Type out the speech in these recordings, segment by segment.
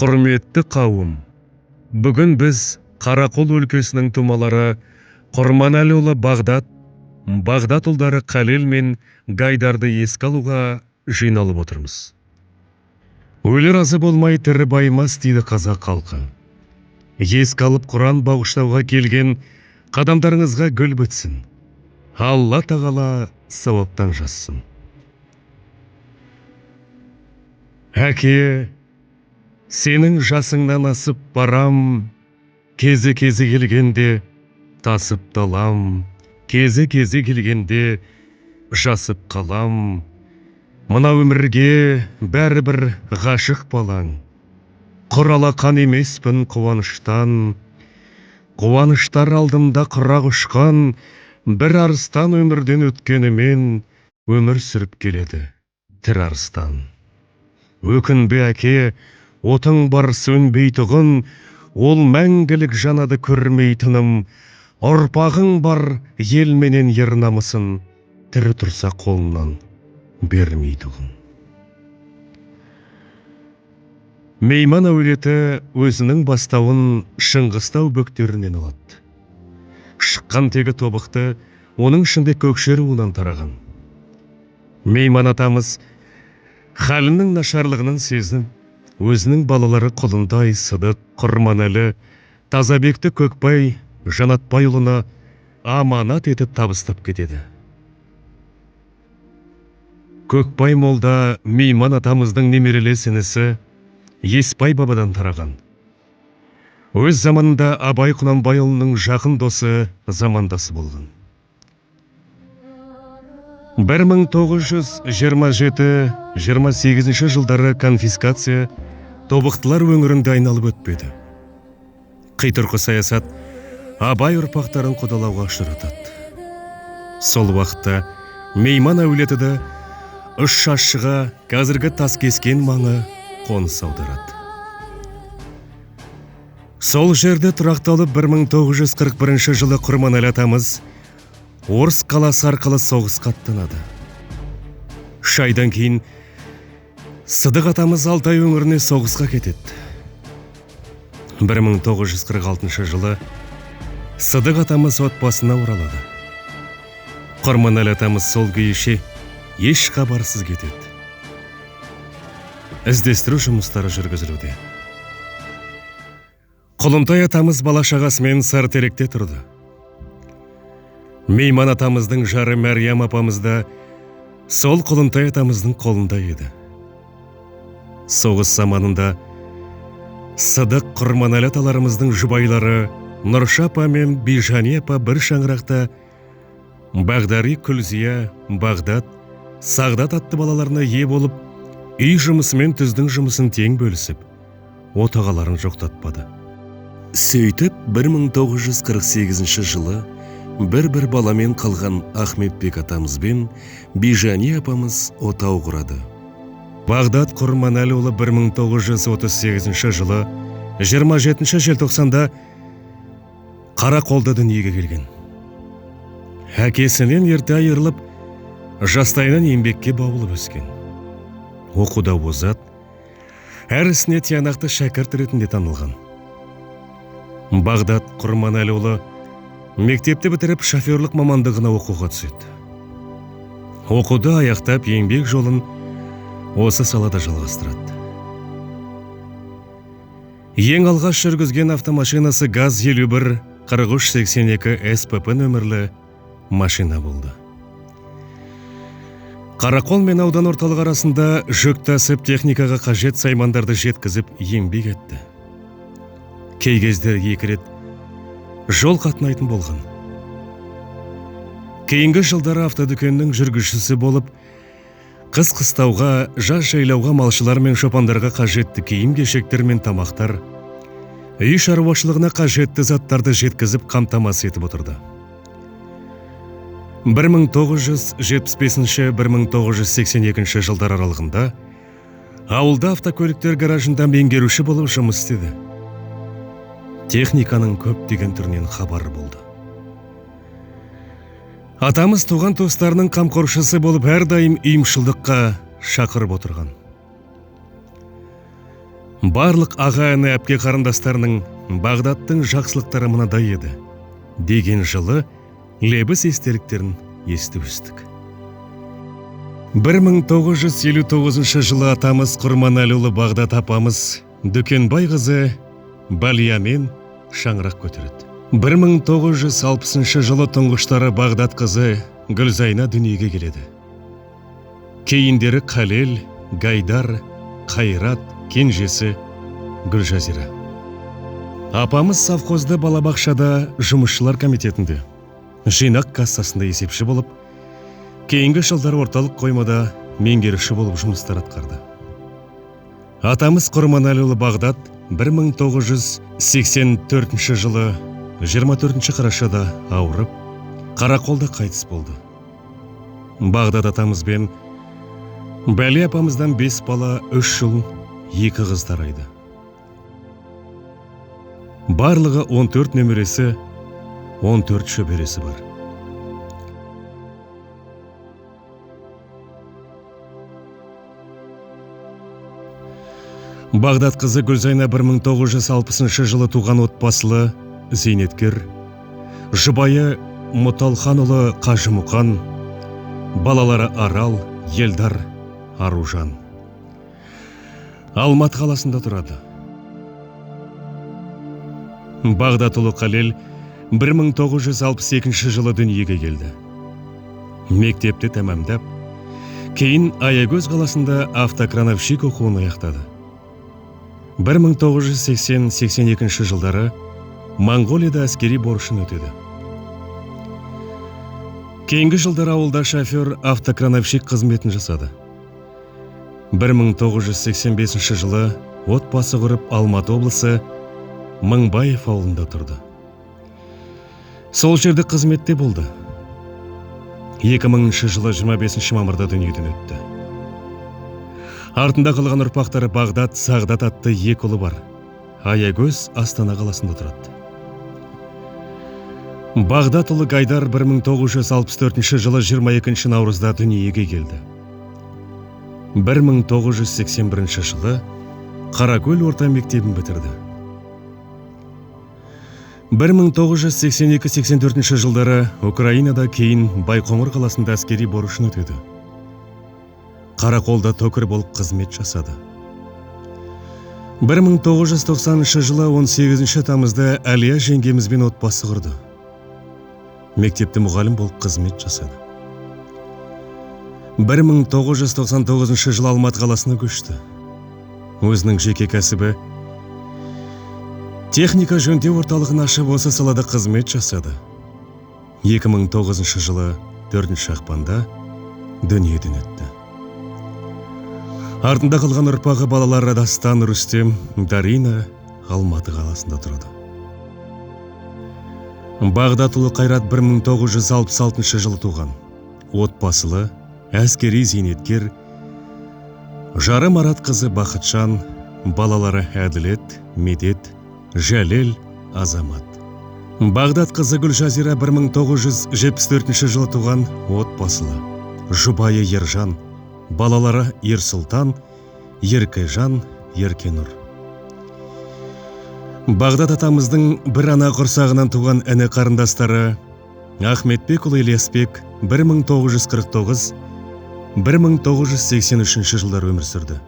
Құрметті қауым, бүгін біз Қарақол өлкесінің тумалары Құрманәліұлы Бағдат ұлдары Қалел мен Гайдарды еске алуға жиналып отырмыз. Өлі разы болмай тірі байымас дейді қазақ халқы. Еске алып Құран бағыштауға келген қадамдарыңызға гүл бітсін. Алла тағала сауаптан жазсын. Әке, сенің жасыңнан асып барам, кезі-кезі келгенде тасып далам, кезі-кезі келгенде жасып қалам. Мына өмірге бәрібір ғашық балаң. Құр алақан емеспін қуаныштан, қуаныштар алдымда құрақ ұшқан, бір арыстан өмірден өткенімен өмір сүріп келеді тірі арыстан. Өкінбе әке, отың бар сөнбейтұғын, ол мәңгілік жанады көрмейтінім. Ұрпағың бар ел менен ер намысын, тірі тұрса қолынан бермейтұғын. Мейман әулеті өзінің бастауын Шыңғыстау бөктерінен алады. Шыққан тегі тобықты, оның ішінде Көкшер руынан тараған. Мейман атамыз халінің нашарлығынан сезініп, өзінің балалары Құлынтай, Сыдық, Құрманәлі, Тазабекті Көкбай, Жанатбай ұлына аманат етіп табыстап кетеді. Көкбай молда Мейман атамыздың немерелес інісі Еспай бабадан тараған. Өз заманында Абай Құнанбайұлының жақын досы, замандасы болған. 1927-28 жылдары конфискация тобықтылар өңірінде айналып өтпеді. Қитұрқы саясат Абай ұрпақтарын қудалауға ұшыратады. Сол уақытта Мейман әулеті Үш Шашшыға, қазіргі Таскескен маңы қоныс аударады. Сол жерде тұрақталып 1941 жылы Құрманәлі атамыз Орыс қаласы арқылы соғысқа аттанады. Үш айдан кейін Сыдық атамыз Алтай өңіріне соғысқа кетеді. 1946 жылы Сыдық атамыз отбасына оралады. Құрманәлі атамыз сол күйіше еш хабарсыз кетеді. Іздестіру жұмыстары жүргізілуде. Құлынтай атамыз бала-шағасымен Сарытеректе тұрды. Мейман атамыздың жары Мәриям апамыз да сол Құлынтай атамыздың қолында еді. Соғыс заманында Сыдық, Құрманәлі аталарымыздың жұбайлары Нұрша апа мен Бижани апа бір шаңырақта Бағдари, Күлзия, Бағдат, Сағдат атты балаларына ие болып, үй жұмысымен түздің жұмысын тең бөлісіп, отағаларын жоқтатпады. Сөйтіп 1948 жылы бір баламен қалған Ахметбек атамызбен Бижани апамыз отау құрады. Бағдат Құрманәліұлы 1938 жылы 27 желтоқсанда Қарақолда дүниеге келген. Әкесінен ерте айырылып, жастайынан еңбекке баулып өскен. Оқуда озат, әр ісіне тиянақты шәкірт ретінде танылған. Бағдат Құрманәліұлы мектепті бітіріп шоферлық мамандығына оқуға түседі. Оқуды аяқтап еңбек жолын осы салада жалғастырады. Ең алғаш жүргізген автомашинасы ГАЗ-51 4382 СПП нөмірлі машина болды. Қарақол мен аудан орталық арасында жүк тасып техникаға қажет саймандарды жеткізіп еңбек етті. Кей кездер 2 рет жол қатынайтын болған. Кейінгі жылдары автодүкеннің жүргізушісі болып, қыс-қыстауға, жаз жайлауға малшылар мен шопандарға қажетті киім-кешектер мен тамақтар, үй шаруашылығына қажетті заттарды жеткізіп қамтамасыз етіп отырды. 1975-1982 жылдар аралығында ауылда автокөліктер гаражында меңгеруші болып жұмыс істеді. Техниканың көптеген түрінен хабары болды. Атамыз туған туыстарының қамқоршысы болып әрдайым ұйымшылдыққа шақырып отырған. Барлық аға іні әпке қарындастарының Бағдаттың жақсылықтары мынадай еді деген жылы лебіз естеліктерін естіп өстік. 1959 жылы атамыз Құрманәліұлы Бағдат апамыз Дүкенбай қызы Балиямен шаңырақ көтереді. 1960 жылы тұңғыштары Бағдат қызы Гүлзайна дүниеге келеді. Кейіндері Қалел, Гайдар, Қайрат, кенжесі Гүлжазира. Апамыз совхозда балабақшада жұмысшылар комитетінде, жинақ кассасында есепші болып, кейінгі жылдары орталық қоймада меңгеруші болып жұмыстар атқарды. Атамыз Құрманәліұлы Бағдат 1984 жылы 24 қарашада ауырып, Қарақолда қайтыс болды. Бағдат атамызбен Бәли апамыздан 5 бала, 3 ұл, 2 қыз тарайды. Барлығы 14 немересі, 14 шөбересі бар. Бағдат қызы Гүлзайна 1960 жылы туған отбасылы, зейнеткер, жұбайы Мұталханұлы Қажымұқан, балалары Арал, Елдар, Аружан. Алматы қаласында тұрады. Бағдатұлы Қалел 1962 жылы дүниеге келді. Мектепті тәмамдап, кейін Аягөз қаласында автокрановщик оқуын аяқтады. 1980-82 жылдары Моңғолияда әскери борышын өтеді. Кейінгі жылдары ауылда шофер автокрановщик қызметін жасады. 1985 жылы отбасы құрып Алматы облысы Мыңбаев ауылында тұрды. Сол жерде қызметте болды. 2000 жылы 25 мамырда дүниеден өтті. Артында қалған ұрпақтары Бағдат, Сағдат атты 2 ұлы бар. Аягөз, Астана қаласында тұрады. Бағдат ұлы Гайдар 1964 жылы 22 наурызда дүниеге келді. 1981 жылы Қаракөл орта мектебін бітірді. 1982-84 жылдары Украинада, кейін Байқоңыр қаласында әскери борышын өтеді. Қарақолда токар болып қызмет жасады. 1990 жылы 18 тамызда Әлия жеңгемізбен отбасы құрды. Мектепте мұғалім болып қызмет жасады. 1999 жылы Алматы қаласына көшті. Өзінің жеке кәсібі техника жөндеу орталығын ашып, осы салада қызмет жасады. 2009 жылы 4 ақпанда дүниеден өтті. Артында қалған ұрпағы балалары Дастан, Рүстем, Дарина Алматы қаласында тұрады. Бағдатұлы Қайрат 1966 жылы туған. Отбасылы, әскери зейнеткер, жары Марат қызы Бақытжан, балалары Әділет, Медет, Жәлел, Азамат. Бағдат қызы Гүлжазира 1974 жылы туған. Отбасылы, жұбайы Ержан, балалары Ерсұлтан, Еркежан, Еркенұр. Бағдат атамыздың бір ана құрсағынан туған іні қарындастары Ахметбекұлы Ильясбек 1949-1983 жылдар өмір сүрді.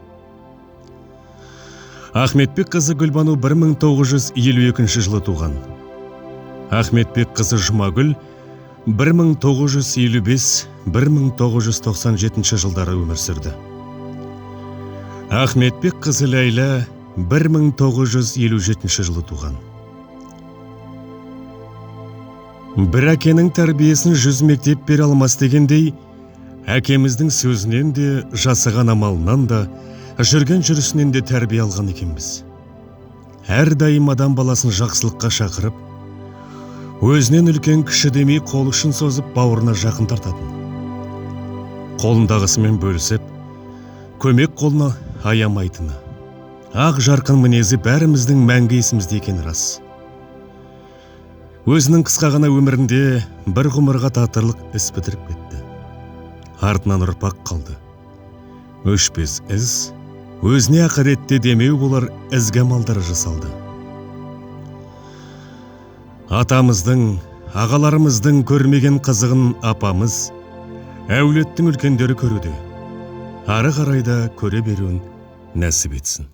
Ахметбек қызы Гүлбану 1952 жылы туған. Ахметбек қызы Жұмагүл 1955-1997 жылдары өмір сүрді. Ахметбек қызы Ләйла 1957 жылы туған. Бір әкенің тәрбиесін 100 мектеп бере алмас дегендей, әкеміздің сөзінен де, жасаған амалынан да, жүрген жүрісінен де тәрбие алған екенбіз. Әрдайым адам баласын жақсылыққа шақырып, өзінен үлкен кіші демей қол ұшын созып бауырына жақын тартатын. Қолындағысымен бөлісіп, көмек қолына аямайтыны. Ақ жарқын мінезі бәріміздің мәңгі есімізде екені рас. Өзінің қысқа ғана өмірінде бір ғұмырға татырлық іс бітіріп кетті. Артынан ұрпақ қалды. Өшпес із, өзіне ақыретте демеу болар ізгі амалдар жасалды. Атамыздың, ағаларымыздың көрмеген қызығын апамыз, әулеттің үлкендері көруде. Ары қарайда көре беруін нәсіп етсін.